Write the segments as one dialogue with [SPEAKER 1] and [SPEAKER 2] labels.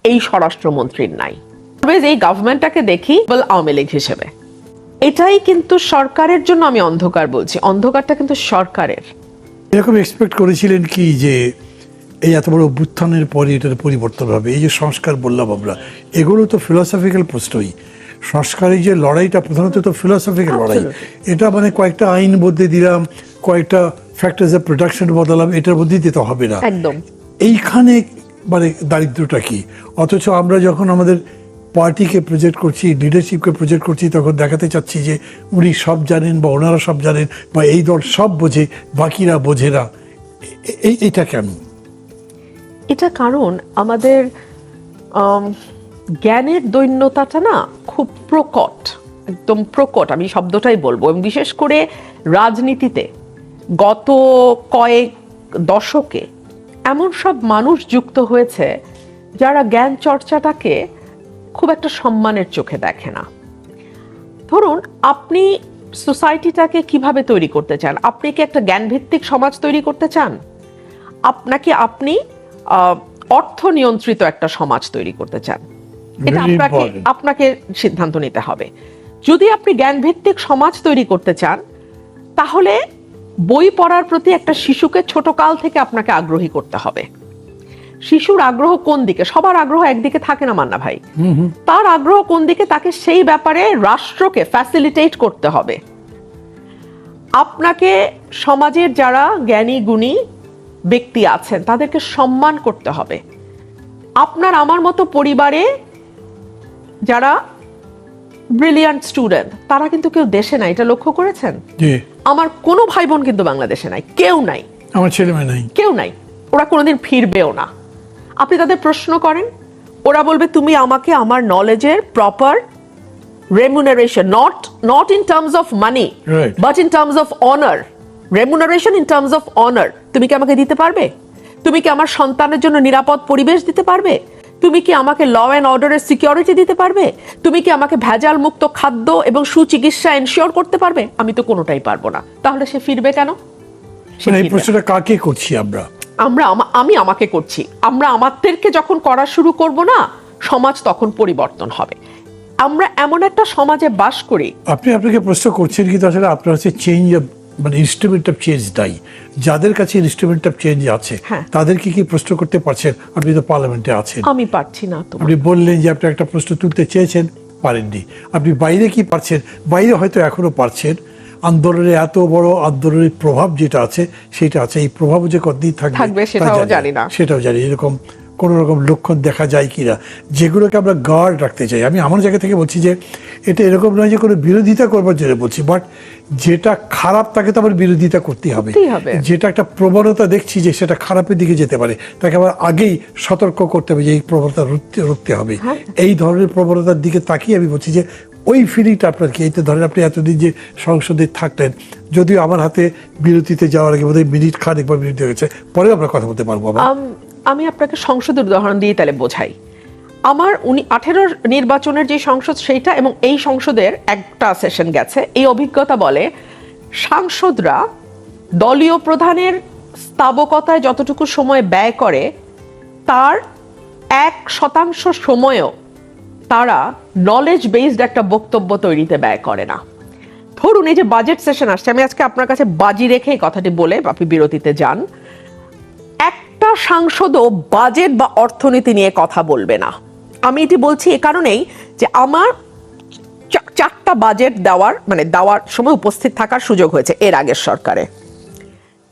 [SPEAKER 1] এই স্বরাষ্ট্রমন্ত্রীর নাই। এই গভর্নমেন্টটাকে দেখি আওয়ামী লীগ হিসেবে, এটাই কিন্তু সরকারের জন্য, আমি অন্ধকার বলছি, অন্ধকারটা কিন্তু সরকারের।
[SPEAKER 2] এরকম এক্সপেক্ট করেছিলেন কি যে এই এত বড় অভ্যুত্থানের পরে এটার পরিবর্তন হবে? এই যে সংস্কার বললাম আমরা, এগুলো তো ফিলসফিক্যাল প্রশ্নই। সংস্কারের যে লড়াইটা প্রধানত তো ফিলসফিক্যাল লড়াই। এটা মানে কয়েকটা আইন বদলে দিলাম, কয়েকটা ফ্যাক্টরস অফ প্রোডাকশন বদলাম, এটার মধ্যে দিতে হবে না
[SPEAKER 1] একদম।
[SPEAKER 2] এইখানে মানে দারিদ্রটা কি? অথচ আমরা যখন আমাদের পার্টিকে প্রজেক্ট করছি, লিডারশিপকে প্রজেক্ট করছি, তখন দেখাতে চাচ্ছি যে উনি সব জানেন বা ওনারা সব জানেন বা এই দল সব বোঝে, বাকিরা বোঝে না। এইটা কেন?
[SPEAKER 1] এটা কারণ আমাদের জ্ঞানের দৈন্যতাটা না খুব প্রকট, একদম প্রকট, আমি শব্দটাই বলবো। এবং বিশেষ করে রাজনীতিতে গত কয়েক দশকে এমন সব মানুষ যুক্ত হয়েছে যারা জ্ঞান চর্চাটাকে খুব একটা সম্মানের চোখে দেখে না। ধরুন, আপনি সোসাইটিটাকে কিভাবে তৈরি করতে চান? আপনি কি একটা জ্ঞানভিত্তিক সমাজ তৈরি করতে চান, আপনাকে আপনি অর্থ নিয়ন্ত্রিত একটা সমাজ তৈরি করতে চান? এটা আপনাকে সিদ্ধান্ত নিতে হবে। যদি আপনি জ্ঞানভিত্তিক সমাজ তৈরি করতে চান, তাহলে বই পড়ার প্রতি একটা শিশুকে ছোট কাল থেকে আপনাকে আগ্রহী করতে হবে। শিশুর আগ্রহ কোন দিকে? সবার আগ্রহ একদিকে থাকে না মান্না ভাই। তার আগ্রহ কোন দিকে, তাকে সেই ব্যাপারে রাষ্ট্রকে ফ্যাসিলিটেট করতে হবে। আপনাকে সমাজের যারা জ্ঞানী গুণী ব্যক্তি আছেন তাদেরকে সম্মান করতে হবে। আপনার আমার মতো পরিবারে যারা ব্রিলিয়ান্ট স্টুডেন্ট, তারা কিন্তু কেউ দেশে নাই, এটা লক্ষ্য করেছেন? আমার কোনো ভাই বোন কিন্তু বাংলাদেশে নাই, কেউ নাই,
[SPEAKER 2] আমার ছেলে মেয়ে নাই,
[SPEAKER 1] কেউ নাই। ওরা কোনোদিন ফিরবেও না। আপনি তাদের প্রশ্ন করেন, ওরা বলবে তুমি আমাকে আমার নলেজের proper remuneration, not in terms of money,
[SPEAKER 2] right,
[SPEAKER 1] but in terms of honor. Remuneration in terms of honor তুমি কি আমাকে দিতে পারবে? তুমি কি আমার সন্তানের জন্য নিরাপদ পরিবেশ দিতে পারবে? তুমি কি আমাকে ল অ্যান্ড অর্ডারের সিকিউরিটি দিতে পারবে? তুমি কি আমাকে ভেজাল মুক্ত খাদ্য এবং সুচিকিৎসা এনশিওর করতে পারবে? আমি তো কোনোটাই পারবো না। তাহলে সে ফিরবে কেন?
[SPEAKER 2] এই প্রশ্নটা কাকে করছি আমরা?
[SPEAKER 1] আমি আমাকে করছি। আমরা আমাদেরকে যখন করা শুরু করব না, সমাজ তখন পরিবর্তন হবে। আমরা এমন একটা সমাজে বাস করি।
[SPEAKER 2] আপনাকে প্রশ্ন করছেন কিন্তু আসলে আপনার হচ্ছে চেঞ্জ, মানে ইনস্ট্রুমেন্ট অফ চেঞ্জ নাই। যাদের কাছে ইনস্ট্রুমেন্ট অফ চেঞ্জ আছে তাদেরকে কি প্রশ্ন করতে পারছেন? আপনি তো পার্লামেন্টে আছেন।
[SPEAKER 1] আমি পারছি না তো।
[SPEAKER 2] আপনি বললেন যে আপনি একটা প্রশ্ন তুলতে চেয়েছেন, পারেননি। আপনি বাইরে কি পারছেন? বাইরে হয়তো এখনো পারছেন। আন্দোলনের এত বড় আন্দোলনের প্রভাব যেটা আছে সেটা আছে। এই প্রভাব যে কতদিন থাকবে
[SPEAKER 1] সেটাও জানি না।
[SPEAKER 2] সেটাও জানি। এরকম কোনো রকম লক্ষণ দেখা যায় কিনা, যেগুলোকে আমরা গার্ড রাখতে চাই। আমি আমার জায়গা থেকে বলছি যে এটা এরকম নয় যে কোনো বিরোধিতা করবার জন্য বলছি, বাট যেটা খারাপ তাকে তো আবার বিরোধিতা করতেই হবে। যেটা একটা প্রবণতা দেখছি যে সেটা খারাপের দিকে যেতে পারে, তাকে আবার আগেই সতর্ক করতে হবে যে এই প্রবণতা রুখতে হবে। এই ধরনের প্রবণতার দিকে তাকিয়ে আমি বলছি যে ওই ফিলিংটা আপনার কি? এই তো ধরেন আপনি এতদিন যে সংসদে থাকলেন, যদিও আমার হাতে বিরতিতে যাওয়ার আগে বোধহয় মিনিট খানেক বা বিরতি হয়ে গেছে, পরে আমরা কথা বলতে পারবো।
[SPEAKER 1] আমি আপনাকে সংসদের উদাহরণ দিয়ে তাহলে বোঝাই। আমার 18 নির্বাচনের যে সংসদ সেইটা এবং এই সংসদের একটা সেশন গেছে, এই অভিজ্ঞতা বলে সাংসদরা দলীয় প্রধানের স্থাবকতায় যতটুকু সময় ব্যয় করে তার 1% সময়ও তারা নলেজ বেসড একটা বক্তব্য তৈরিতে ব্যয় করে না। ধরুন, এই যে বাজেট সেশন আসছে, আমি আজকে আপনার কাছে বাজি রেখে এই কথাটি বলে আপনি বিরতিতে যান। একটা সাংসদও বাজেট বা অর্থনীতি নিয়ে কথা বলবে না। আমি এটি বলছি এ কারণেই যে আমার 4টা বাজেট দেওয়ার সময় উপস্থিত থাকার সুযোগ হয়েছে এর আগের সরকারে।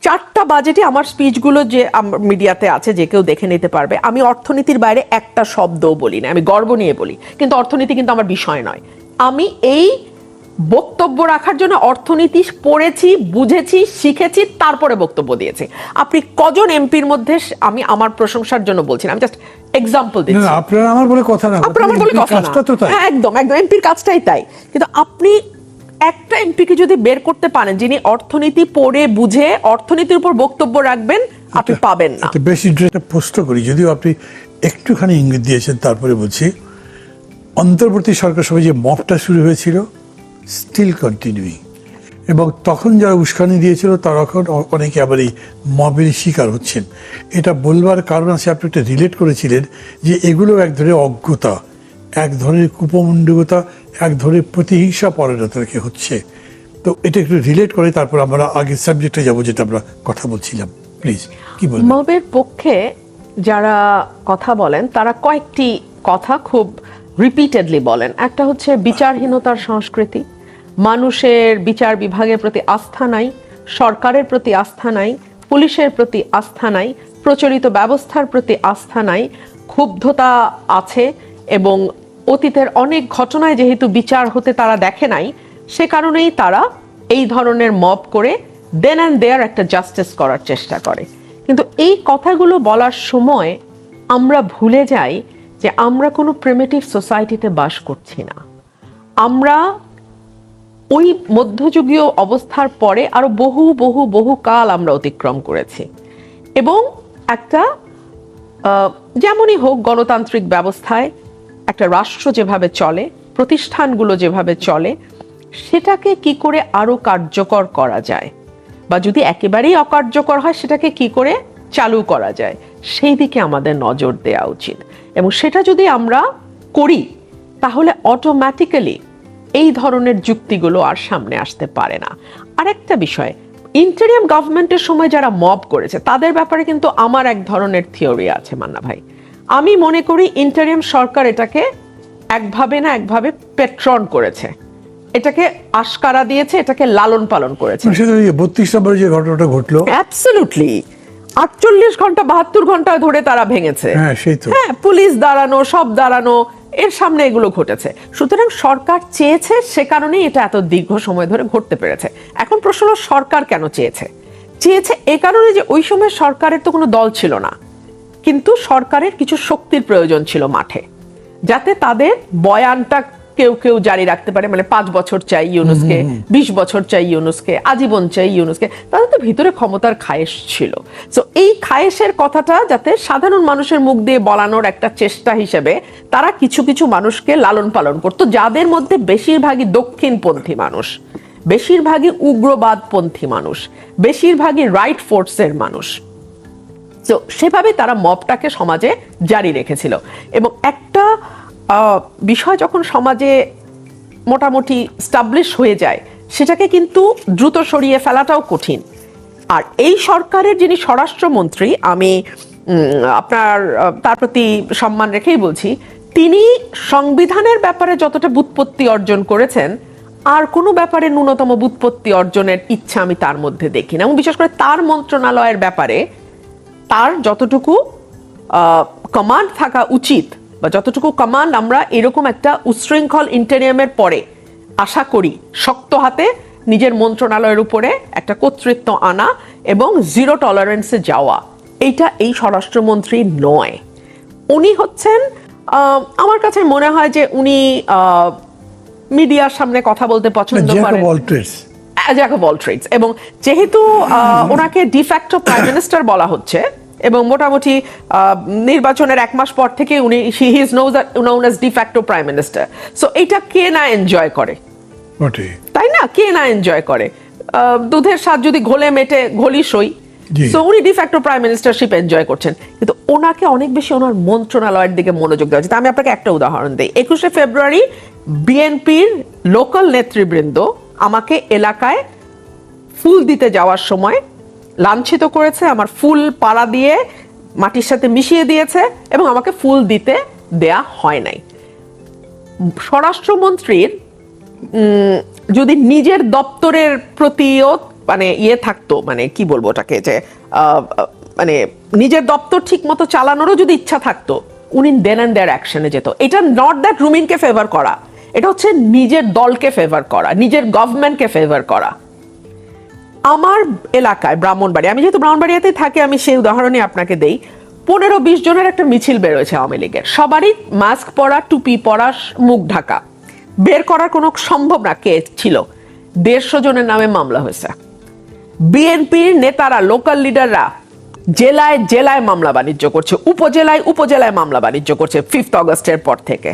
[SPEAKER 1] 4টা বাজেটে আমার স্পিচগুলো যে মিডিয়াতে আছে, যে কেউ দেখে নিতে পারবে, আমি অর্থনীতির বাইরে একটা শব্দও বলি না। আমি গর্ব নিয়ে বলি, কিন্তু অর্থনীতি কিন্তু আমার বিষয় নয়। আমি এই বক্তব্য রাখার জন্য অর্থনীতি পড়েছি, বুঝেছি, শিখেছি, তারপরে বক্তব্য দিয়েছি। আপনি কজন এমপির মধ্যে, আমি আমার প্রশংসার জন্য বলছি না, আমি জাস্ট এক্সাম্পল দিচ্ছি।
[SPEAKER 2] আপনার আমার বলে কথা না,
[SPEAKER 1] আপনার আমার বলে কথা না। হ্যাঁ, একদম এমপির কাজটাই তাই। কিন্তু আপনি একটা এমপিকে যদি বের করতে পারেন যিনি অর্থনীতি পড়ে বুঝে অর্থনীতির উপর বক্তব্য রাখবেন, আপনি পাবেন না।
[SPEAKER 2] বেশ ইন্টারেস্টিং প্রশ্ন করি, যদিও আপনি একটুখানি ইঙ্গিত দিয়েছেন, তারপরে বলছি অন্তর্বর্তী সরকার সময় যে মপটা শুরু হয়েছিল, স্টিল কন্টিনিউইং। এবং তখন যারা উস্কানি দিয়েছিল তারা এখন অনেকে আবার এই মবের শিকার হচ্ছেন। এটা বলবার কারণ আছে, আপনি একটা রিলেট করেছিলেন যে এগুলো এক ধরনের অজ্ঞতা, এক ধরনের কুপমণ্ডকতা, এক ধরনের প্রতিহিংসা পরায়ণতা হচ্ছে। তো এটা একটু রিলেট করে তারপর আমরা আগের সাবজেক্টে যাবো, যেটা আমরা কথা বলছিলাম। প্লিজ কি বলবেন?
[SPEAKER 1] মবের পক্ষে যারা কথা বলেন তারা কয়েকটি কথা খুব রিপিটেডলি বলেন। একটা হচ্ছে বিচারহীনতার সংস্কৃতি, মানুষের বিচার বিভাগের প্রতি আস্থা নাই, সরকারের প্রতি আস্থা নাই, পুলিশের প্রতি আস্থা নাই, প্রচলিত ব্যবস্থার প্রতি আস্থা নাই, ক্ষুব্ধতা আছে এবং অতীতের অনেক ঘটনায় যেহেতু বিচার হতে তারা দেখে নাই, সে কারণেই তারা এই ধরনের মব করে দেন অ্যান্ড দেয়ার একটা জাস্টিস করার চেষ্টা করে। কিন্তু এই কথাগুলো বলার সময় আমরা ভুলে যাই যে আমরা কোনো প্রিমিটিভ সোসাইটিতে বাস করছি না। আমরা ওই মধ্যযুগীয় অবস্থার পরে আরো বহু বহু বহু কাল আমরা অতিক্রম করেছি এবং একটা যেমনই হোক গণতান্ত্রিক ব্যবস্থায় একটা রাষ্ট্র যেভাবে চলে, প্রতিষ্ঠানগুলো যেভাবে চলে, সেটাকে কি করে আরো কার্যকর করা যায়, বা যদি একেবারেই অকার্যকর হয় সেটাকে কি করে চালু করা যায়, সেই দিকে আমাদের নজর দেওয়া উচিত। এবং সেটা যদি আমরা করি তাহলে অটোমেটিক্যালি এই ধরনের যুক্তিগুলো আর সামনে আসতে পারে না। আরেকটা বিষয়, ইন্টারিয়াম গভর্নমেন্টের সময় যারা মব করেছে তাদের ব্যাপারে কিন্তু আমার এক ধরনের থিওরি আছে মান্না ভাই। আমি মনে করি ইন্টারিয়াম সরকার এটাকে একভাবে না একভাবে পেট্রন করেছে, এটাকে আশকারা দিয়েছে, এটাকে লালন পালন করেছে।
[SPEAKER 2] 32 নম্বরে যে ঘটনাটা ঘটলো,
[SPEAKER 1] অ্যাবসলিউটলি 48 ঘন্টা 72 ঘন্টা ধরে তারা ভেঙেছে।
[SPEAKER 2] হ্যাঁ সেই তো,
[SPEAKER 1] হ্যাঁ, পুলিশ দাঁড়ানো, সব দাঁড়ানো, এর সামনে এগুলো ঘটেছে। সুতরাং সরকার চেয়েছে, সে কারণেই এটা এত দীর্ঘ সময় ধরে ঘটতে পেরেছে। এখন প্রশ্ন হলো সরকার কেন চেয়েছে? চেয়েছে এ কারণে যে ওই সময় সরকারের তো কোনো দল ছিল না, কিন্তু সরকারের কিছু শক্তির প্রয়োজন ছিল মাঠে, যাতে তাদের বয়ানটা কেউ কেউ জারি রাখতে পারে। মানে 5 বছর চাই ইউনুসকে, 20 বছর চাই ইউনুসকে, আজীবন চাই ইউনুসকে। তাদের তো ভিতরে ক্ষমতার খায়েশ ছিল। তো এই খায়েশের কথাটা যাতে সাধারণ মানুষের মুখ দিয়ে বলানোর একটা চেষ্টা হিসেবে তারা কিছু কিছু মানুষকে লালন পালন করতো, যাদের মধ্যে বেশিরভাগই দক্ষিণপন্থী মানুষ, বেশিরভাগই উগ্রবাদপন্থী মানুষ, বেশিরভাগই রাইট ফোর্সের মানুষ। তো সেভাবে তারা মবটাকে সমাজে জারি রেখেছিল। এবং একটা বিষয় যখন সমাজে মোটামুটি স্টাবলিশ হয়ে যায়, সেটাকে কিন্তু দ্রুত সরিয়ে ফেলাটাও কঠিন। আর এই সরকারের যিনি স্বরাষ্ট্রমন্ত্রী, আমি তার প্রতি সম্মান রেখেই বলছি, তিনি সংবিধানের ব্যাপারে যতটা ব্যুৎপত্তি অর্জন করেছেন, আর কোনো ব্যাপারে ন্যূনতম ব্যুৎপত্তি অর্জনের ইচ্ছা আমি তার মধ্যে দেখি না। এবং বিশেষ করে তার মন্ত্রণালয়ের ব্যাপারে তার যতটুকু কমান্ড থাকা উচিত, বা যতটুকু কমান্ড আমরা এরকম একটা উচ্ছৃঙ্খল ইন্টারিয়ামের পরে আশা করি, শক্ত হাতে নিজের মন্ত্রণালয়ের উপরে একটা কর্তৃত্ব আনা এবং জিরো টলারেন্সে যাওয়া, এইটা এই স্বরাষ্ট্রমন্ত্রী নয়। উনি হচ্ছেন, আমার কাছে মনে হয় যে উনি মিডিয়ার সামনে কথা বলতে পছন্দ করেন, জ্যাক অফ অল ট্রেডস। এবং যেহেতু ওনাকে ডিফ্যাক্টো প্রাইম মিনিস্টার বলা হচ্ছে, এবং মোটামুটি নির্বাচনের 1 মাস পর থেকে উনি he is known as de facto prime minister. So এটা কে না এনজয় করে, তাই না? কে না এনজয় করে? দুধের স্বাদ যদি ঘোলে মেটে ঘলি সই। সো উনি ডিফ্যাক্টো প্রাইম মিনিস্টারশিপ এনজয় করছেন, কিন্তু ওনাকে অনেক বেশি ওনার মন্ত্রণালয়ের দিকে মনোযোগ দেওয়া উচিত। আমি আপনাকে একটা উদাহরণ দিই। 21শে ফেব্রুয়ারি বিএনপির লোকাল নেতৃবৃন্দ আমাকে এলাকায় ফুল দিতে যাওয়ার সময় লাঞ্ছিত করেছে, আমার ফুল পাড়া দিয়ে মাটির সাথে মিশিয়ে দিয়েছে এবং আমাকে ফুল দিতে দেয়া হয় নাই। স্বরাষ্ট্রমন্ত্রীর যদি নিজের দপ্তরের প্রতিও মানে থাকতো, মানে কি বলবো ওটাকে, যে মানে নিজের দপ্তর ঠিক মতো চালানোরও যদি ইচ্ছা থাকতো, উনি দেন অ্যান্ড দেয়ার অ্যাকশনে যেত। এটা নট দ্যাট রুমিনকে ফেভার করা, এটা হচ্ছে নিজের দলকে ফেভার করা, নিজের গভর্নমেন্টকে ফেভার করা। আমার এলাকায় ব্রাহ্মণবাড়ি, আমি যেহেতু ব্রাহ্মণবাড়িয়াতেই থাকি, আমি সেই উদাহরণই আপনাকে দেই। 15-20 জনের একটা মিছিল বেরোয়েছে আওয়ামী লীগের, সবারই মাস্ক পরা, টুপি পরা, মুখ ঢাকা। বের করার কোনো সম্ভব না কে ছিল। 150 জনের নামে মামলা হয়েছে। বিএনপির নেতারা, লোকাল লিডাররা জেলায় জেলায় মামলা বাণিজ্য করছে, উপজেলায় উপজেলায় মামলা বাণিজ্য করছে 5 আগস্টের পর থেকে।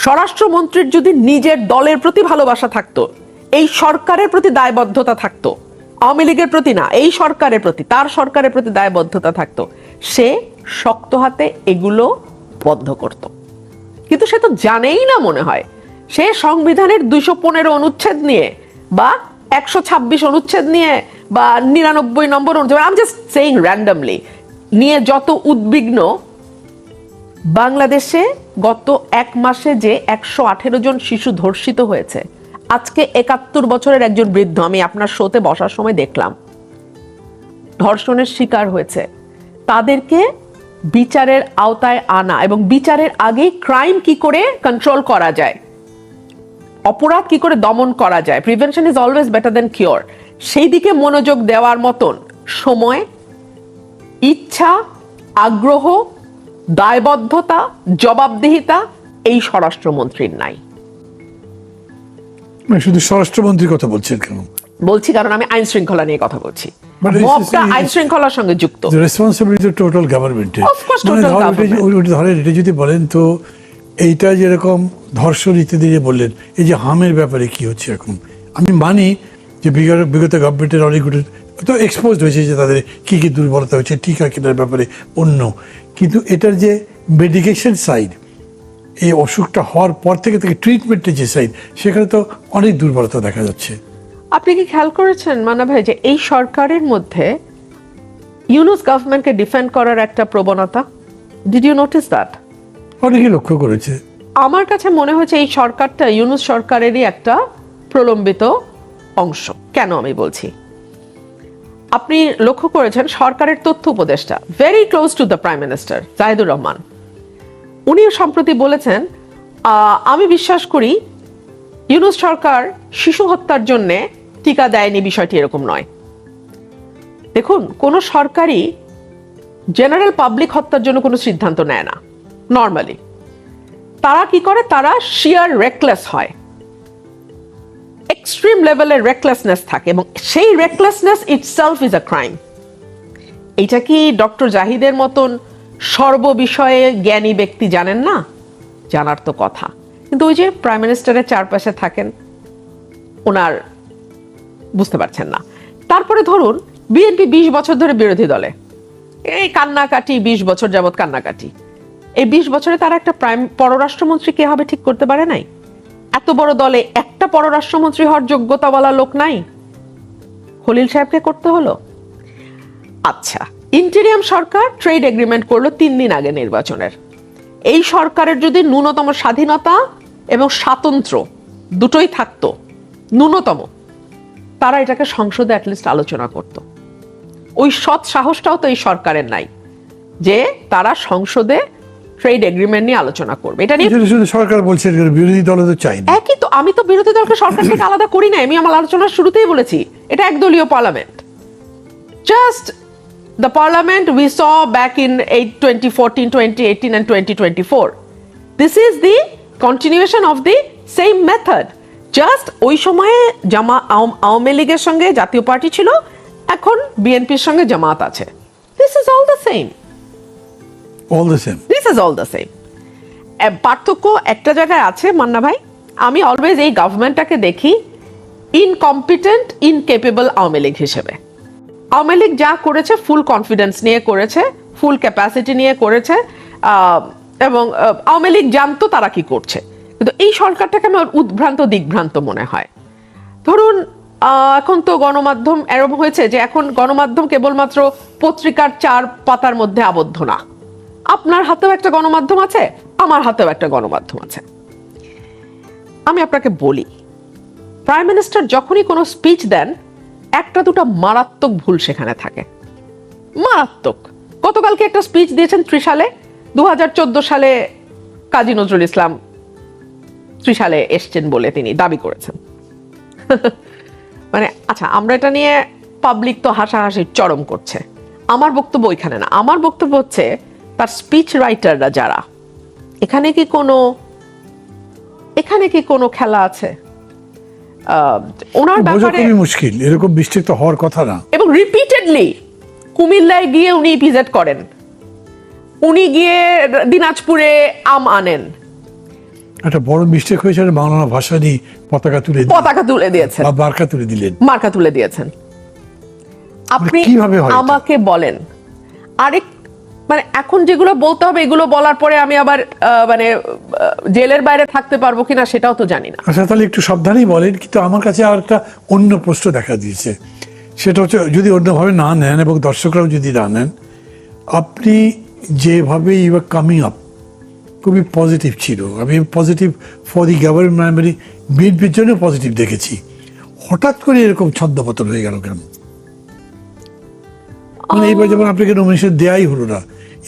[SPEAKER 1] স্বরাষ্ট্রমন্ত্রীর যদি নিজের দলের প্রতি ভালোবাসা থাকতো, এই সরকারের প্রতি দায়বদ্ধতা থাকতো, আওয়ামী লীগের প্রতি না, এই সরকারের প্রতি, তার সরকারের প্রতি দায়বদ্ধতা থাকতো, সে শক্ত হাতে এগুলো বন্ধ করত। কিন্তু সে তো জানেই না মনে হয়, সে সংবিধানের 215 অনুচ্ছেদ নিয়ে বা 126 অনুচ্ছেদ নিয়ে বা 99 নম্বর অনুচ্ছেদ, I am just saying randomly, নিয়ে যত উদ্বিগ্ন। বাংলাদেশে গত 1 মাসে যে 118 জন শিশু ধর্ষিত হয়েছে, আজকে 71 বছরের একজন বৃদ্ধ, আমি আপনার শোতে বসার সময় দেখলাম, ধর্ষণের শিকার হয়েছে, তাদেরকে বিচারের আওতায় আনা এবং বিচারের আগে ক্রাইম কি করে কন্ট্রোল করা যায়, অপরাধ কি করে দমন করা যায়, prevention is always better then cure, সেই দিকে মনোযোগ দেওয়ার মতন সময়, ইচ্ছা, আগ্রহ, দায়বদ্ধতা, জবাবদিহিতা এই স্বরাষ্ট্রমন্ত্রীর নাই।
[SPEAKER 2] শুধু স্বরাষ্ট্রমন্ত্রীর কথা বলছেন কেন?
[SPEAKER 1] বলছি কারণ আমি আইন শৃঙ্খলা নিয়ে কথা বলছি,
[SPEAKER 2] But it's-
[SPEAKER 1] মবটা আইন শৃঙ্খলার সঙ্গে যুক্ত।
[SPEAKER 2] রেসপন্সিবিলিটি টোটাল গভর্নমেন্টের।
[SPEAKER 1] Of course, total government.
[SPEAKER 2] ধরেন এটা যদি বলেন তো, এইটা যেরকম ধর্ষণ ইত্যাদি যে বললেন, এই যে হামের ব্যাপারে কি হচ্ছে এখন, আমি মানি যে বিগত গভর্নমেন্টের অনেকগুলো তো এক্সপোজড হয়েছে যে তাদের কি কি দুর্বলতা হয়েছে, টিকা কেনার ব্যাপারে অন্য, কিন্তু এটার যে মেডিকেশন সাইড, এই অসুখটা হওয়ার পর থেকে ট্রিটমেন্টের যে সাইড, সেখানে তো অনেক দুর্বলতা দেখা যাচ্ছে।
[SPEAKER 1] আপনি কি খেয়াল করেছেন মানা ভাই যে এই সরকারের মধ্যে ইউনূস গভর্নমেন্টকে ডিফেন্ড করার একটা প্রবণতা, ডিড ইউ নোটিস দ্যাট?
[SPEAKER 2] অনেকেই লক্ষ্য করেছে।
[SPEAKER 1] আমার কাছে মনে হচ্ছে এই সরকারটা ইউনূস সরকারেরই একটা প্রলম্বিত অংশ। কেন আমি বলছি, আপনি লক্ষ্য করেছেন সরকারের তথ্য উপদেষ্টা, very close to the prime minister Zahidur Rahman, উনি সম্প্রতি বলেছেন, আমি বিশ্বাস করি ইউনূস সরকার শিশু হত্যার জন্য টিকা দেয়নি, বিষয়টি এরকম নয়। দেখুন, কোন সরকারই জেনারেল পাবলিক হত্যার জন্য কোনো সিদ্ধান্ত নেয় না নর্মালি। তারা কি করে, তারা শিয়ার রেকলেস হয়, এক্সট্রিম লেভেলের রেকলেসনেস থাকে, এবং সেই রেকলেসনেস ইটসেলফ ইজ আ ক্রাইম। এটা কি ডক্টর জাহিদের মতন সর্ববিষয়ে জ্ঞানী ব্যক্তি জানেন না? জানার তো কথা, কিন্তু ওই যে প্রাইম মিনিস্টারের চারপাশে থাকেন, ওনার বুঝতে পারছেন না। তারপরে ধরুন বিএনপি 20 বছর ধরে বিরোধী দলে, এই কান্নাকাটি 20 বছর যাবৎ কান্নাকাটি, এই 20 বছরে তারা একটা পররাষ্ট্রমন্ত্রী কে হবে ঠিক করতে পারে নাই। এত বড় দলে একটা পররাষ্ট্রমন্ত্রী হওয়ার যোগ্যতাওয়ালা লোক নাই, খলিল সাহেবকে করতে হলো। আচ্ছা, ইন্টেরিয়াম সরকার ট্রেড এগ্রিমেন্ট করলো 3 দিন আগে নির্বাচনের। এই সরকারের যদি ন্যূনতম স্বাধীনতা এবং স্বাতন্ত্র্য দুটোই থাকতো, ন্যূনতম, তারা এটাকে সংসদে অ্যাটলিস্ট আলোচনা করত। ওই সৎ সাহসটাও তো এই সরকারের নাই যে তারা সংসদে ট্রেড এগ্রিমেন্ট নিয়ে আলোচনা করবে। এটা নিয়ে
[SPEAKER 2] শুধু সরকার বলছে, বিরোধী দল তো চাই না।
[SPEAKER 1] একই তো, আমি তো বিরোধী দলকে সরকার থেকে আলাদা করি না, আমি আমার আলোচনার শুরুতেই বলেছি এটা একদলীয় parliament. Just the parliament we saw back in 2014, 2018 and 2024. This is the continuation of the same method. Just ওই সময়ে আওয়ামী লীগের সঙ্গে জাতীয় পার্টি ছিল, এখন বিএনপির সঙ্গে জামাত আছে। This is all the same.
[SPEAKER 2] All the same.
[SPEAKER 1] This is all the same. পার্থক্য একটা জায়গায় আছে মান্না ভাই, আমি অলওয়েজ এই গভর্নমেন্টটাকে দেখি ইনকম্পিটেন্ট, ইনকেপেবল আওয়ামী লীগ হিসেবে। আওয়ামী লীগ যা করেছে ফুল কনফিডেন্স নিয়ে করেছে, ফুল ক্যাপাসিটি নিয়ে করেছে, এবং আওয়ামী লীগ জানতো তারা কি করছে। কিন্তু এই সরকারটাকে আমার উদ্ভ্রান্ত, দিগ্ভ্রান্ত মনে হয়। ধরুন এখন তো গণমাধ্যম এরকম হয়েছে যে এখন গণমাধ্যম কেবলমাত্র পত্রিকার 4 পাতার মধ্যে আবদ্ধ না। আপনার হাতেও একটা গণমাধ্যম আছে, আমার হাতেও একটা গণমাধ্যম আছে। আমি আপনাকে বলি, প্রাইম মিনিস্টার যখনই কোনো স্পিচ দেন, একটা দুটো মারাত্মক ভুল সেখানে থাকে, মারাত্মক। গতকালকে একটা স্পিচ দিয়েছেন ত্রিশালে, 2014 সালে কাজী নজরুল ইসলাম ত্রিশালে এসছেন বলে তিনি দাবি করেছেন। মানে আচ্ছা, আমরা এটা নিয়ে পাবলিক তো হাসাহাসি চরম করছে, আমার বক্তব্য ওইখানে না। আমার বক্তব্য হচ্ছে তার স্পিচ রাইটাররা যারা, এখানে কি কোনো খেলা আছে? ওনার ব্যাপারে
[SPEAKER 2] খুবই মুশকিল, এরকম বৃষ্টি তো হওয়ার কথা না।
[SPEAKER 1] এবং রিপিটেডলি কুমিল্লায় গিয়ে উনি ভিজিট করেন, উনি গিয়ে দিনাজপুরে আম আনেন,
[SPEAKER 2] একটা বড় মিস্টেক হয়েছে, বাংলা ভাষা নিয়ে পতাকা তুলে
[SPEAKER 1] দিয়েছেন
[SPEAKER 2] বা মার্কা তুলে দিলেন,
[SPEAKER 1] মার্কা তুলে দিয়েছেন। আপনি
[SPEAKER 2] কিভাবে হয়
[SPEAKER 1] আমাকে বলেন আরেক, মানে এখন যেগুলো বলতে হবে এগুলো বলার পরে আমি আবার মানে জেলের বাইরে থাকতে পারবো কিনা সেটাও তো জানি না।
[SPEAKER 2] আচ্ছা, তাহলে একটু সাবধানেই বলেন। কিন্তু আমার কাছে আর একটা অন্য প্রশ্ন দেখা দিয়েছে, সেটা হচ্ছে যদি অন্যভাবে না নেন এবং দর্শকরাও যদি না নেন, আপনি যেভাবে ইউ আর কামিং আপ খুবই পজিটিভ ছিল। আমি পজিটিভ ফর দি গভর্নমেন্ট, মানে বিএনপির জন্য পজিটিভ দেখেছি। হঠাৎ করে এরকম ছন্দপতন হয়ে গেল কেন? মানে এইবার যেমন আপনাকে নমিনেশন দেয়াই হলো না,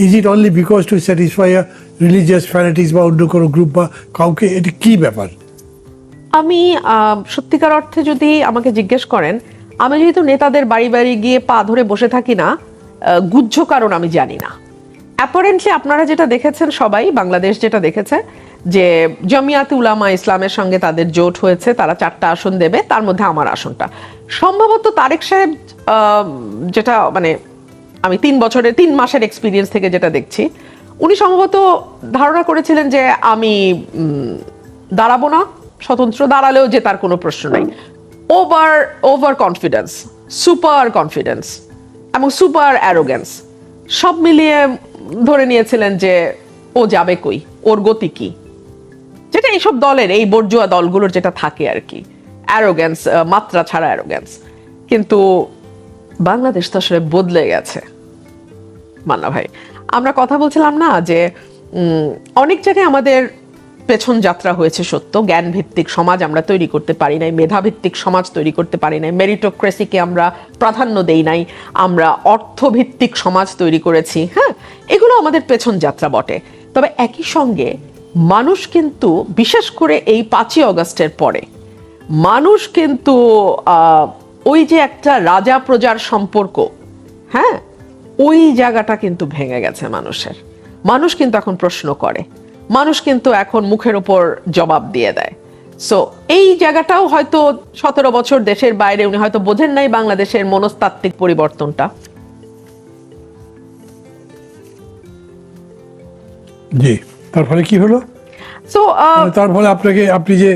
[SPEAKER 2] is it only because to satisfy a religious fanatics বা অন্য কোনো গ্রুপ বা কাউকে? এটি কি ব্যাপার?
[SPEAKER 1] আমি সত্যিকার অর্থে যদি আমাকে জিজ্ঞেস করেন, আমি যেহেতু নেতাদের বাড়ি বাড়ি গিয়ে পা ধরে বসে থাকি না, গুহ্য কারণ আমি জানি না। অ্যাপারেন্টলি আপনারা যেটা দেখেছেন, সবাই বাংলাদেশ যেটা দেখেছে, যে জামিয়াতে উলামা ইসলামের সঙ্গে তাদের জোট হয়েছে, তারা 4টা আসন দেবে, তার মধ্যে আমার আসনটা। সম্ভবত তারেক সাহেব, যেটা মানে আমি 3 মাসের এক্সপিরিয়েন্স থেকে যেটা দেখছি, উনি সম্ভবত ধারণা করেছিলেন যে আমি দাঁড়াবো না, স্বতন্ত্র দাঁড়ালেও যে তার কোনো প্রশ্ন নাই। ওভার কনফিডেন্স, সুপার কনফিডেন্স এবং সুপার অ্যারোগেন্স সব মিলিয়ে ধরে নিয়েছিলেন যে ও যাবে কই, ওর গতি কি, যেটা এইসব দলের, এই বর্জুয়া দলগুলোর যেটা থাকে আর কি, অ্যারোগেন্স, মাত্রা ছাড়া অ্যারোগেন্স। কিন্তু বাংলাদেশ তো আসলে বদলে গেছে মান্না ভাই। আমরা কথা বলছিলাম না যে অনেক জায়গায় আমাদের পেছন যাত্রা হয়েছে সত্য, জ্ঞান ভিত্তিক সমাজ আমরা তৈরি করতে পারি নাই, মেধাভিত্তিক সমাজ তৈরি করতে পারি নাই, মেরিটোক্রেসিকে আমরা প্রাধান্য দেই নাই, আমরা অর্থভিত্তিক সমাজ তৈরি করেছি। হ্যাঁ, এগুলো আমাদের পেছন যাত্রা বটে। তবে একই সঙ্গে মানুষ কিন্তু, বিশেষ করে এই 5ই অগস্টের পরে, মানুষ কিন্তু ওই যে একটা রাজা প্রজার সম্পর্ক, হ্যাঁ, ওই জায়গাটা কিন্তু ভেঙে গেছে মানুষের। মানুষ কিন্তু এখন প্রশ্ন করে, মানুষ কিন্তু এখন মুখের উপর জবাব দিয়ে দেয়। সো এই জায়গাটাও হয়তো 17 বছর দেশের বাইরে উনি হয়তো বোঝেন নাই বাংলাদেশের মনস্তাত্ত্বিক পরিবর্তনটা।
[SPEAKER 2] জি, তার ফলে কি হলো?
[SPEAKER 1] সো
[SPEAKER 2] তার ফলে আপনি যে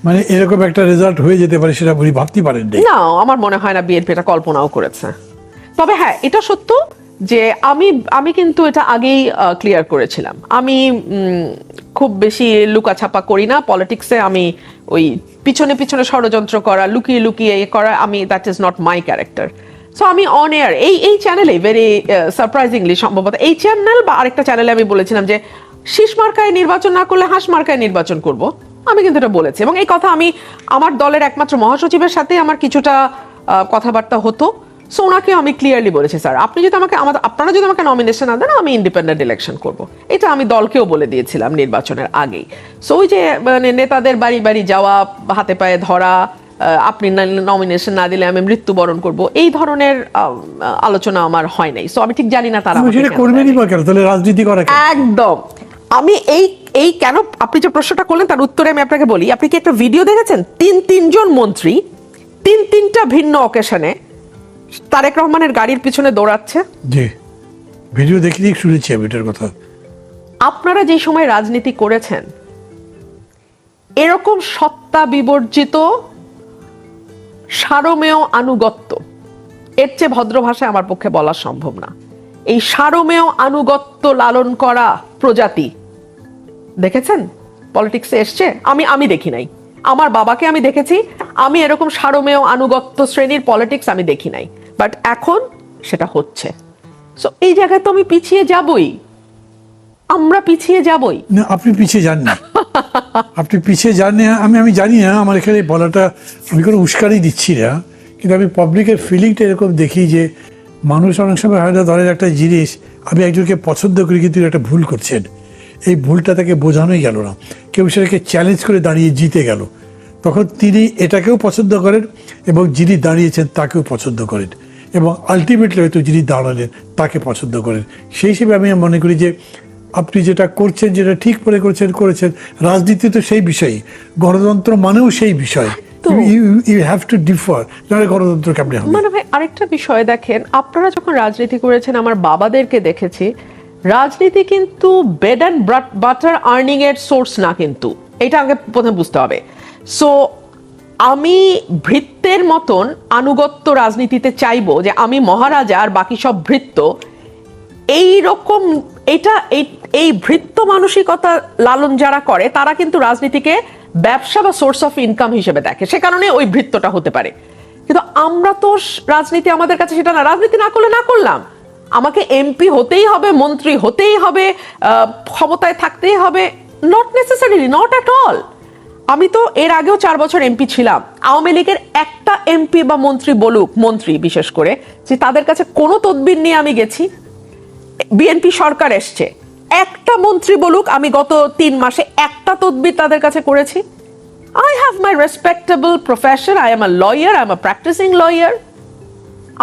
[SPEAKER 2] মানে এরকম একটা রেজাল্ট হয়ে যেতে পারে সেটা উনি ভাবতে পারেন
[SPEAKER 1] না, আমার মনে হয় না বিএনপি এটা কল্পনাও করেছে। তবে হ্যাঁ, এটা সত্য যে আমি কিন্তু এটা আগেই ক্লিয়ার করেছিলাম। আমি খুব বেশি লুকাছাপা করি না পলিটিক্সে। আমি ওই পিছনে পিছনে ষড়যন্ত্র করা, লুকিয়ে লুকিয়ে করা, that is not my character. So আমি অন এয়ার এই চ্যানেলে ভেরি সারপ্রাইজিংলি, সম্ভবত এই চ্যানেল বা আরেকটা চ্যানেলে আমি বলেছিলাম যে শীষ মার্কায় নির্বাচন না করলে হাঁস মার্কায় নির্বাচন করব। আমি কিন্তু এটা বলেছি, এবং এই কথা আমি আমার দলের একমাত্র মহাসচিবের সাথে আমার কিছুটা কথাবার্তা হতো। সো ওনাকে আমি ক্লিয়ারলি বলেছি, স্যার আপনারা যদি আমাকে নমিনেশন না দেন, আমি ইন্ডিপেন্ডেন্ট ইলেকশন করব। এটা আমি দলকেও বলে দিয়েছিলাম নির্বাচনের আগেই। সো ওই যে মানে নেতাদের বাড়ি বাড়ি যাওয়া, হাতে পায়ে ধরা, আপনি নমিনেশন না দিলে আমি মৃত্যুবরণ করব, এই ধরনের আলোচনা আমার হয় নাই। সো আমি ঠিক জানি না তারা
[SPEAKER 2] রাজনীতি করে
[SPEAKER 1] একদম। আমি এই কেন আপনি যে প্রশ্নটা করলেন তার উত্তরে আমি আপনাকে বলি, আপনি কি একটা ভিডিও দেখেছেন? তিনজন মন্ত্রী 3টা ভিন্ন অকেশনে তারেক রহমানের গাড়ির পিছনে দৌড়াচ্ছে।
[SPEAKER 2] জি, ভিডিও দেখি, শুনেছি আমি এটার কথা।
[SPEAKER 1] আপনারা যে সময় রাজনীতি করেছেন, এরকম সত্তা বিবর্জিত সারমেয় আনুগত্য, এর চেয়ে ভদ্র ভাষায় আমার পক্ষে বলা সম্ভব না। এই সারমেয় আনুগত্য লালন করা প্রজাতি দেখেছেন পলিটিক্সে এসছে? আমি দেখি নাই। আমার বাবাকে আমি দেখেছি, আমি এরকম সারমেয় আনুগত্য শ্রেণীর পলিটিক্স আমি দেখি নাই, বাট এখন সেটা হচ্ছে। সো এই জায়গায় তো আমি পিছিয়ে যাবই, আমরা পিছিয়ে যাবই।
[SPEAKER 2] না, আপনি পিছিয়ে যান না, আপনি পিছিয়ে যান না। আমি জানি না, আমার এখানে বলাটা আমি কোনো উস্কানি দিচ্ছি না, কিন্তু আমি পাবলিকের ফিলিংটা এরকম দেখি যে মানুষ অনেক সময় হয়তো ধরেন একটা জিনিস, আমি একজনকে পছন্দ করি কিন্তু একটা ভুল করছেন, এই ভুলটা তাকে বোঝানোই গেল না, কেউ সেটাকে চ্যালেঞ্জ করে দাঁড়িয়ে জিতে গেল, তখন তিনি এটাকেও পছন্দ করেন এবং যিনি দাঁড়িয়েছেন তাকেও পছন্দ করেন, এবং আলটিমেটলি হয়তো যিনি দাঁড়ালেন তাকে পছন্দ করেন। সেই হিসেবে আমি মনে করি যে আপনি যেটা করছেন, যেটা ঠিক করে করেছেন। রাজনীতি তো সেই বিষয়ই, গণতন্ত্র মানেও সেই বিষয়। ইউ হ্যাভ টু ডিফার, নাহলে গণতন্ত্র কেমন হবে?
[SPEAKER 1] মানে ভাই, আরেকটা বিষয় দেখেন, আপনারা যখন রাজনীতি করেছেন, আমার বাবাদেরকে দেখেছি, রাজনীতি কিন্তু বেড অ্যান্ড বাটার আর্নিং এর সোর্স না। কিন্তু এটা আগে প্রথমে বুঝতে হবে। সো আমি ভৃত্যের মতন আনুগত্য রাজনীতিতে চাইবো যে আমি মহারাজা আর বাকি সব ভৃত্য, এই রকম এই ভৃত্য মানসিকতা লালন যারা করে তারা কিন্তু রাজনীতিকে ব্যবসা বা সোর্স অফ ইনকাম হিসেবে দেখে, সে কারণে ওই ভৃত্যটা হতে পারে। কিন্তু আমরা তো রাজনীতি আমাদের কাছে সেটা না, রাজনীতি না করলে না করলাম, আমাকে এমপি হতেই হবে, মন্ত্রী হতেই হবে, ক্ষমতায় থাকতেই হবে, not necessarily, not at all. আমি তো এর আগেও 4 বছর এমপি ছিলাম। আওয়ামী লীগের একটা এমপি বা মন্ত্রী বলুক, মন্ত্রী বিশেষ করে, যে তাদের কাছে কোনো তদবির নিয়ে আমি গেছি, বিএনপি সরকার এসছে, একটা মন্ত্রী বলুক আমি গত 3 মাসে একটা তদবির তাদের কাছে করেছি। I have my respectable profession, I am a lawyer, I am a practicing lawyer,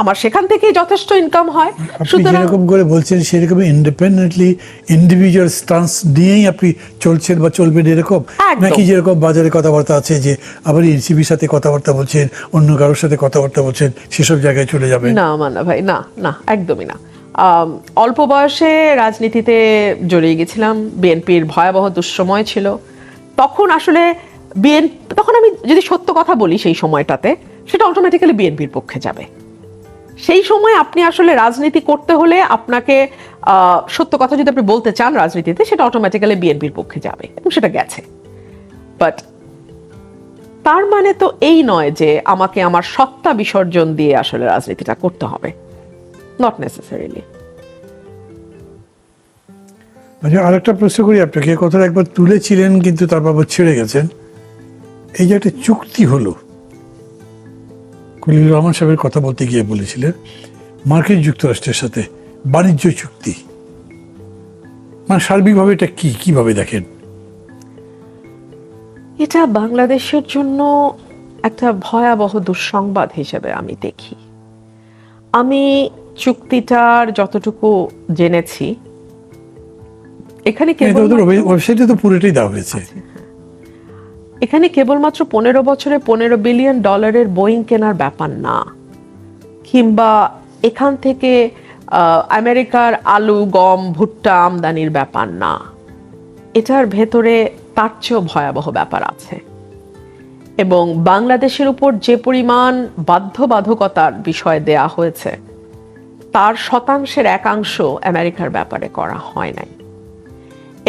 [SPEAKER 1] আমার সেখান থেকেই যথেষ্ট ইনকাম হয়।
[SPEAKER 2] আপনি যেরকম করে বলছেন সেরকম ইন্ডিপেন্ডেন্টলি ইন্ডিভিজুয়াল স্টান্স নিয়েই আপনি চলছেন বা চলবেন এরকম, নাকি যেরকম বাজারে কথাবার্তা আছে যে আবার এনসিবির সাথে কথাবার্তা বলছেন, অন্য কারোর সাথে কথাবার্তা বলছেন, সেসব জায়গায় চলে যাবেন?
[SPEAKER 1] না মান্না ভাই, না না, একদমই না। অল্প বয়সে রাজনীতিতে জড়িয়ে গেছিলাম, বিএনপির ভয়াবহ দুঃসময় ছিল তখন। আসলে তখন আমি যদি সত্য কথা বলি সেই সময়টাতে, সেটা অটোমেটিক্যালি বিএনপির পক্ষে যাবে। সেই সময় আপনি আসলে রাজনীতি করতে হলে আপনাকে সত্য কথা যদি আপনি বলতে চান রাজনীতিতে, সেটা অটোমেটিক্যালি বিএনপির পক্ষে যাবে, এবং সেটা গেছে। বাট তার মানে তো এই নয় যে আমাকে আমার সত্তা বিসর্জন দিয়ে আসলে রাজনীতিটা করতে হবে, নট নেসেসারিলি।
[SPEAKER 2] আচ্ছা, আরেকটা প্রশ্ন করি আপনাকে, কথাটা একবার তুলেছিলেন কিন্তু তারপর আবার ছেড়ে গেছেন। এই যে একটা চুক্তি হলো, খলিলুর রহমান সাহেবের কথা বলতে গিয়ে বলেছিলেন মার্কিন যুক্তরাষ্ট্রের সাথে বাণিজ্য চুক্তি, মানে সার্বিকভাবে এটা কিভাবে দেখেন?
[SPEAKER 1] এটা বাংলাদেশের জন্য একটা ভয়াবহ দুঃসংবাদ হিসেবে আমি দেখি। আমি চুক্তিটার যতটুকু জেনেছি, এখানে
[SPEAKER 2] ওয়েবসাইটে তো পুরোটাই দেওয়া হয়েছে।
[SPEAKER 1] এখানে কেবলমাত্র 15 বছরে $15 বিলিয়ন বোয়িং কেনার ব্যাপার না, কিংবা এখান থেকে আমেরিকার আলু, গম, ভুট্টা আমদানির ব্যাপার না। এটার ভেতরে তার চেয়েও ভয়াবহ ব্যাপার আছে। এবং বাংলাদেশের উপর যে পরিমাণ বাধ্যবাধকতার বিষয় দেয়া হয়েছে, তার 1% আমেরিকার ব্যাপারে করা হয় নাই।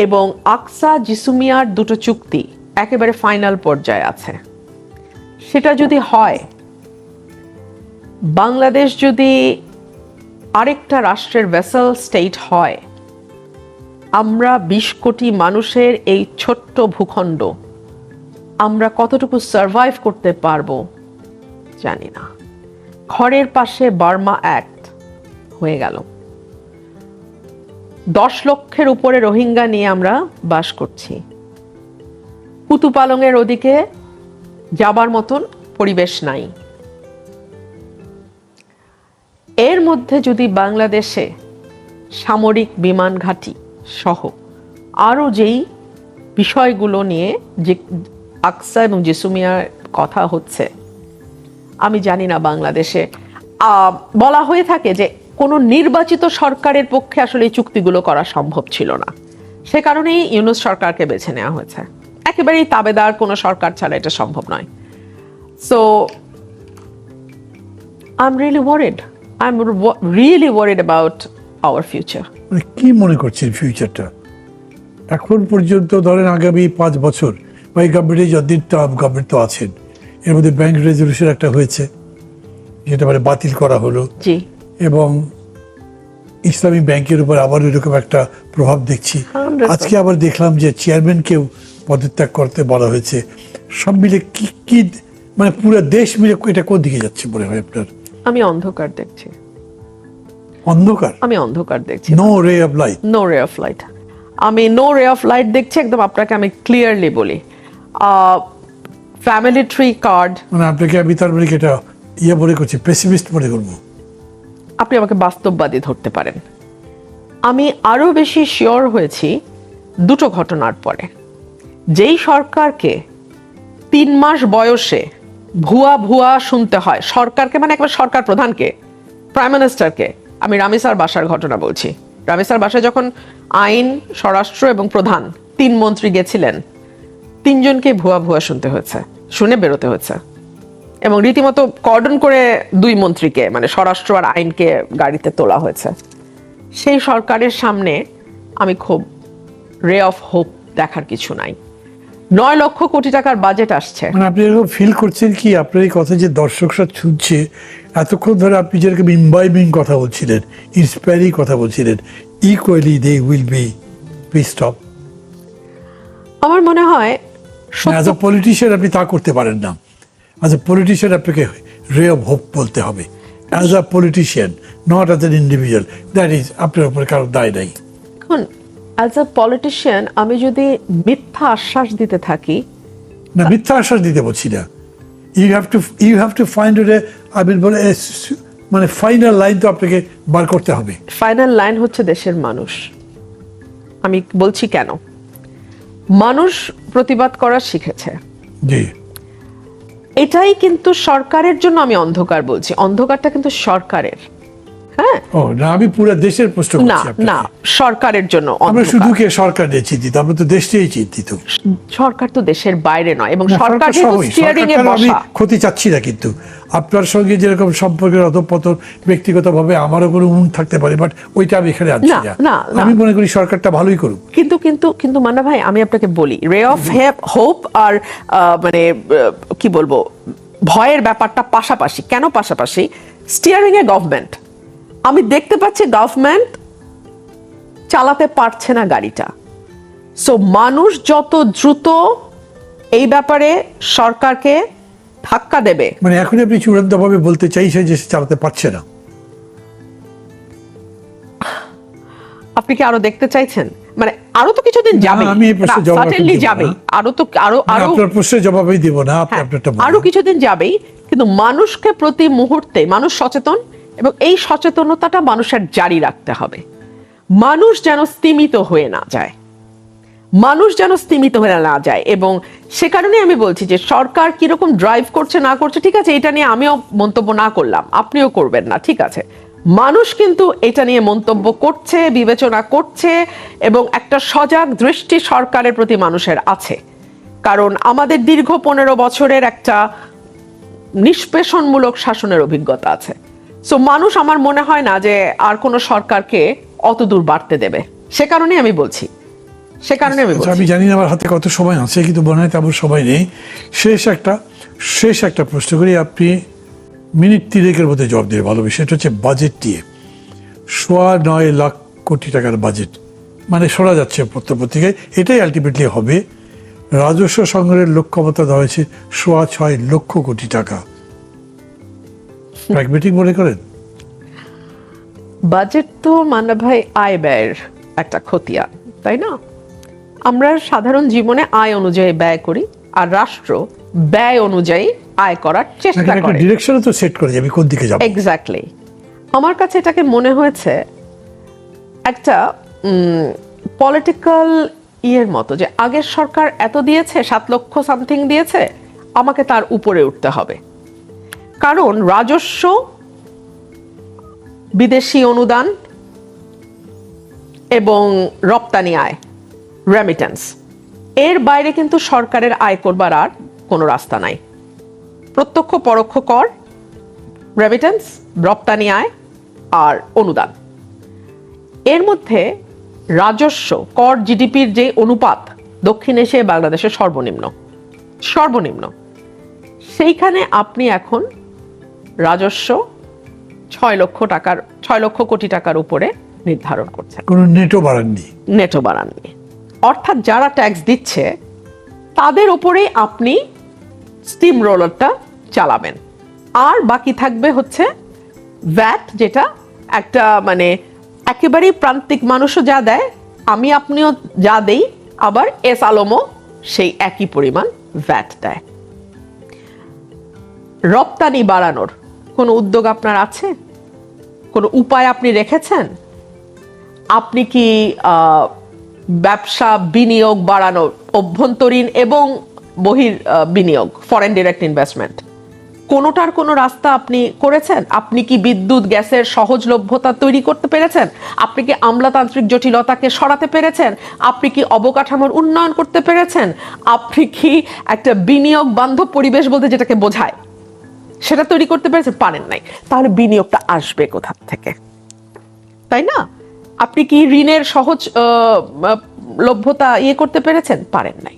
[SPEAKER 1] এবং আকসা জিসুমিয়ার 2টো চুক্তি একেবারে ফাইনাল পর্যায়ে আছে। সেটা যদি হয়, বাংলাদেশ যদি আরেকটা রাষ্ট্রের ভেসেল স্টেট হয়, আমরা 20 কোটি মানুষের এই ছোট্ট ভূখণ্ড আমরা কতটুকু সার্ভাইভ করতে পারবো জানি না। ঘরের পাশে বার্মা অ্যাক্ট হয়ে গেল, 10 লক্ষের উপরে রোহিঙ্গা নিয়ে আমরা বাস করছি। কুতুপালংয়ের ওদিকে যাবার মতন পরিবেশ নাই। এর মধ্যে যদি বাংলাদেশে সামরিক বিমান ঘাঁটি সহ আরো যেই বিষয়গুলো নিয়ে যে আকসা এবং জেসুমিয়ার কথা হচ্ছে, আমি জানি না বাংলাদেশে বলা হয়ে থাকে যে কোনো নির্বাচিত সরকারের পক্ষে আসলে এই চুক্তিগুলো করা সম্ভব ছিল না, সে কারণেই ইউনূস সরকারকে বেছে নেওয়া হয়েছে। একেবারেই তাবেদার কোনো সরকার ছাড়া এটা সম্ভব নয়। So I'm really worried. I'm really worried about our future.
[SPEAKER 2] মানে কি মনে করছেন ফিউচারটা? এখন পর্যন্ত ধরেন আগামী 5 বছর বা এই গভর্নমেন্টের যতদিন টার্ম গভর্নমেন্ট তো আছেন, এর মধ্যে ব্যাংক রেজলিউশন একটা হয়েছে, যেটা মানে বাতিল করা হলো,
[SPEAKER 1] জি,
[SPEAKER 2] এবং ইসলামী ব্যাংকের উপর আবার এরকম একটা প্রভাব দেখছি। আজকে আবার দেখলাম যে চেয়ারম্যানকেও পদত্যাগ করতে বলা হয়েছে। সব মিলে কি মানে পুরো দেশ মিলে এটা কোন দিকে যাচ্ছে মনে হয় আপনার?
[SPEAKER 1] আমি অন্ধকার দেখছি।
[SPEAKER 2] অন্ধকার?
[SPEAKER 1] আমি অন্ধকার দেখছি।
[SPEAKER 2] No ray of light?
[SPEAKER 1] No ray of light. আমি নো রে অফ লাইট দেখছি একদম। আপনাকে আমি ক্লিয়ারলি বলি, ফ্যামিলি ট্রি কার্ড,
[SPEAKER 2] মানে আপনাকে আমি তার মানে এটা মনে করছি, পেসিমিস্ট মনে করবো?
[SPEAKER 1] আপনি আমাকে বাস্তববাদী ধরতে পারেন। আমি আরো বেশি শিওর হয়েছি 2টো ঘটনার পরে। যেই সরকারকে 3 মাস বয়সে ভুয়া শুনতে হয়, সরকারকে মানে একবার সরকার প্রধানকে, প্রাইম মিনিস্টারকে, আমি রামিসার বাসার ঘটনা বলছি। রামিসার বাসায় যখন আইন, স্বরাষ্ট্র এবং প্রধান 3 মন্ত্রী গেছিলেন, তিনজনকে ভুয়া ভুয়া শুনে বেরোতে হয়েছে, এবং রীতিমতো কর্ডন করে 2 মন্ত্রীকে, মানে স্বরাষ্ট্র আর আইনকে গাড়িতে তোলা হয়েছে। সেই সরকারের সামনে আমি খুব রে অফ হোপ দেখার কিছু নাই। 9 লক্ষ কোটি টাকার বাজেট আসছে।
[SPEAKER 2] মানে আপনি এরকম ফিল করছেন কি আপনার এই কথা যে দর্শকরা শুনছে, এতক্ষণ ধরে আপনি যেরকম ইম্বাইবিং কথা বলছিলেন, ইন্সপায়ারিং কথা বলছিলেন, equally they will be pissed off?
[SPEAKER 1] আমার মনে হয়
[SPEAKER 2] অ্যাজ আ পলিটিশিয়ান আপনি তা করতে পারেন না। অ্যাজ আ পলিটিশিয়ান আপনাকে রে অফ হোপ বলতে হবে, as a politician, not as an individual. That is আপনার উপরে কারোর দায় নাই।
[SPEAKER 1] এখন অ্যাজ আ পলিটিশিয়ান আমি যদি মিথ্যা আশ্বাস দিতে থাকি,
[SPEAKER 2] না, মিথ্যা আশ্বাস দিতে বলছি না। ইউ হ্যাভ টু ফাইন্ড আমি বলে মানে ফাইনাল লাইন তো আপনাকে বার করতে হবে।
[SPEAKER 1] ফাইনাল লাইন হচ্ছে দেশের মানুষ। আমি বলছি কেন, মানুষ প্রতিবাদ করা শিখেছে।
[SPEAKER 2] জি,
[SPEAKER 1] এটাই কিন্তু সরকারের জন্য, আমি অন্ধকার বলছি, অন্ধকারটা কিন্তু সরকারের। হ্যাঁ,
[SPEAKER 2] ও না, আমি পুরো দেশের প্রশ্ন
[SPEAKER 1] না
[SPEAKER 2] করছি আপনাকে।
[SPEAKER 1] না, সরকারের জন্য
[SPEAKER 2] আমরা
[SPEAKER 1] অন্ধকার।
[SPEAKER 2] শুধু কে সরকার নিয়ে চিন্তিত, আমরা তো দেশ নিয়েই চিন্তিত।
[SPEAKER 1] সরকার তো দেশের বাইরে নয়, এবং
[SPEAKER 2] না,
[SPEAKER 1] সরকার যেহেতু
[SPEAKER 2] সবই,
[SPEAKER 1] স্টিয়ারিং এ
[SPEAKER 2] সরকারটার আমি
[SPEAKER 1] বসা।
[SPEAKER 2] ক্ষতি চাচ্ছি না, কিন্তু আপনার সঙ্গে যেরকম সম্পর্কের অধঃপতন ব্যক্তিগতভাবে আমারও কোনো উন থাকতে পারে, বাট ওইটা আমি এখানে আনছি
[SPEAKER 1] না,
[SPEAKER 2] না।
[SPEAKER 1] না, না।
[SPEAKER 2] আমি মনে করি সরকারটা ভালোই করুক।
[SPEAKER 1] কিন্তু কিন্তু কিন্তু মান্না ভাই, আমি আপনাকে বলি, রে অফ হোপ আর মানে কি বলবো, ভয়ের ব্যাপারটা পাশাপাশি। কেন পাশাপাশি? স্টিয়ারিং এ গভর্নমেন্ট, আমি দেখতে পাচ্ছি গভর্নমেন্ট চালাতে পারছে না গাড়িটা। সো মানুষ যত দ্রুত এই ব্যাপারে সরকারকে ধাক্কা দেবে।
[SPEAKER 2] মানে এখন আপনি চূড়ান্তভাবে বলতে চাইছেন যে সে চালাতে পারছে না?
[SPEAKER 1] আপনি কি আরো দেখতে চাইছেন? মানে আরো তো কিছুদিন যাবে,
[SPEAKER 2] আমি এই প্রশ্নের জবাব
[SPEAKER 1] সার্টেনলি
[SPEAKER 2] দিব না।
[SPEAKER 1] যাবে, আরো তো আরো
[SPEAKER 2] মানে
[SPEAKER 1] আরো
[SPEAKER 2] আপনার প্রশ্নের জবাবই দিব না, আপনি
[SPEAKER 1] হ্যাঁ,
[SPEAKER 2] আপনারটা বলুন।
[SPEAKER 1] আরো কিছুদিন যাবেই, কিন্তু মানুষকে প্রতি মুহূর্তে মানুষ সচেতন, এবং এই সচেতনতাটা মানুষের জারি রাখতে হবে। মানুষ যেন স্তিমিত হয়ে না যায়, মানুষ যেন স্তিমিত হয়ে না যায়। এবং সে কারণে আমি বলছি যে সরকার কিরকম ড্রাইভ করছে না করছে, ঠিক আছে, এটা নিয়ে আমিও মন্তব্য না করলাম, আপনিও করবেন না, ঠিক আছে। মানুষ কিন্তু এটা নিয়ে মন্তব্য করছে, বিবেচনা করছে, এবং একটা সজাগ দৃষ্টি সরকারের প্রতি মানুষের আছে। কারণ আমাদের দীর্ঘ 15 বছরের একটা নিষ্পেষণমূলক শাসনের অভিজ্ঞতা আছে। সো মানুষ, আমার মনে হয় না যে আর কোনো সরকারকে অত দূর বাড়তে দেবে। সে কারণে আমি বলছি।
[SPEAKER 2] আচ্ছা, আমি জানি না আমার হাতে কত সময় আছে, কিন্তু মনে হয় তেমন সময় নেই। শেষ একটা প্রশ্ন করি, আপনি মিনিট 3 মধ্যে জবাব দিয়ে ভালো। সেটা হচ্ছে বাজেট দিয়ে 9.25 লাখ কোটি টাকার বাজেট, মানে শোনা যাচ্ছে পত্রপত্রিকায় এটাই আলটিমেটলি হবে। রাজস্ব সংগ্রহের লক্ষ্যমাত্রা দেওয়া হয়েছে 6.25 লক্ষ কোটি টাকা। প্র্যাগমেটিক মনে করেন?
[SPEAKER 1] বাজেট তো মান্না ভাই আয় ব্যয়ের একটা খতিয়ান, তাই না? আমরা সাধারণ জীবনে আয় অনুযায়ী ব্যয় করি, আর রাষ্ট্র ব্যয় অনুযায়ী আয় করার চেষ্টা করে।
[SPEAKER 2] ডিরেকশনও তো সেট করে যাবে কোন দিকে যাবে।
[SPEAKER 1] এক্স্যাক্টলি। আমার কাছে এটাকে মনে হয়েছে একটা পলিটিক্যাল ইয়ের মতো, যে আগের সরকার এত দিয়েছে, 7 লক্ষ সামথিং দিয়েছে, আমাকে তার উপরে উঠতে হবে। কারণ রাজস্ব, বিদেশি অনুদান এবং রপ্তানি আয়, রেমিটেন্স, এর বাইরে কিন্তু সরকারের আয় করবার আর কোনো রাস্তা নাই। প্রত্যক্ষ পরোক্ষ কর, রেমিটেন্স, রপ্তানি আয় আর অনুদান, এর মধ্যে রাজস্ব কর জিডিপির যে অনুপাত দক্ষিণ এশিয়ায় বাংলাদেশের সর্বনিম্ন। সেইখানে আপনি এখন রাজস্ব 6 লক্ষ কোটি টাকার উপরে নির্ধারণ করছেন।
[SPEAKER 2] কোনো নেটো
[SPEAKER 1] বাড়াননি। অর্থাৎ যারা ট্যাক্স দিচ্ছে তাদের উপরেই আপনি স্টিম রোলারটা চালাবেন, আর বাকি থাকবে হচ্ছে ভ্যাট, যেটা একটা মানে একেবারেই প্রান্তিক মানুষও যা দেয়, আমি আপনিও যা দেই, আবার এস আলমও সেই একই পরিমাণ ভ্যাট দেয়। রপ্তানি বাড়ানোর কোনো উদ্যোগ আপনার আছে? কোনো উপায় আপনি রেখেছেন? আপনি কি ব্যবসা বিনিয়োগ বাড়ানোর, অভ্যন্তরীণ এবং বহির বিনিয়োগ, ফরেন ডিরেক্ট ইনভেস্টমেন্ট, কোনোটার কোনো রাস্তা আপনি করেছেন? আপনি কি বিদ্যুৎ গ্যাসের সহজলভ্যতা তৈরি করতে পেরেছেন? আপনি কি আমলাতান্ত্রিক জটিলতাকে সরাতে পেরেছেন? আপনি কি অবকাঠামোর উন্নয়ন করতে পেরেছেন? আপনি কি একটা বিনিয়োগ বান্ধব পরিবেশ বলতে যেটাকে বোঝায় সেটা তৈরি করতে পেরেছেন? পারেন নাই। তাহলে বিনিয়োগটা আসবে কোথা থেকে, তাই না? আপনি কি ঋণের সহজ লভ্যতা করতে পেরেছেন? পারেন নাই।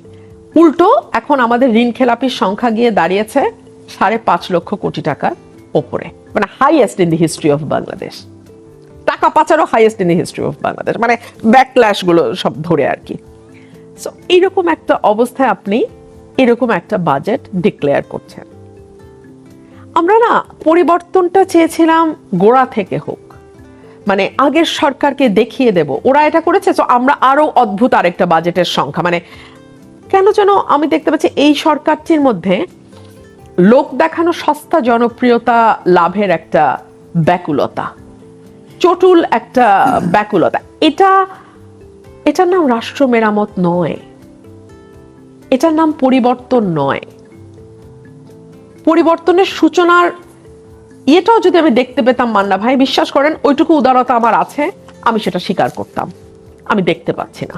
[SPEAKER 1] উল্টো এখন আমাদের ঋণ খেলাপির সংখ্যা গিয়ে দাঁড়িয়েছে 5.5 লক্ষ কোটি টাকার ওপরে, মানে highest in the history of Bangladesh. টাকা পাচারও highest in the history of Bangladesh, মানে ব্যাকল্যাশ গুলো সব ধরে আর কি। সো এইরকম একটা অবস্থায় আপনি এরকম একটা বাজেট ডিক্লেয়ার করছেন। আমরা না পরিবর্তনটা চেয়েছিলাম গোড়া থেকে হোক, মানে আগের সরকারকে দেখিয়ে দেব ওরা এটা করেছে, তো আমরা আরো অদ্ভুত আরেকটা বাজেটের সংখ্যা, মানে কেন যেন আমি দেখতে পাচ্ছি এই সরকারটির মধ্যে লোক দেখানো সস্তা জনপ্রিয়তা লাভের একটা ব্যাকুলতা, চটুল একটা ব্যাকুলতা। এটার নাম রাষ্ট্র মেরামত নয়, এটার নাম পরিবর্তন নয়। পরিবর্তনের সূচনার এটাও যদি আমি দেখতে পেতাম মান্না ভাই, বিশ্বাস করেন ওইটুকু উদারতা আমার আছে, আমি সেটা স্বীকার করতাম। আমি দেখতে পাচ্ছি না।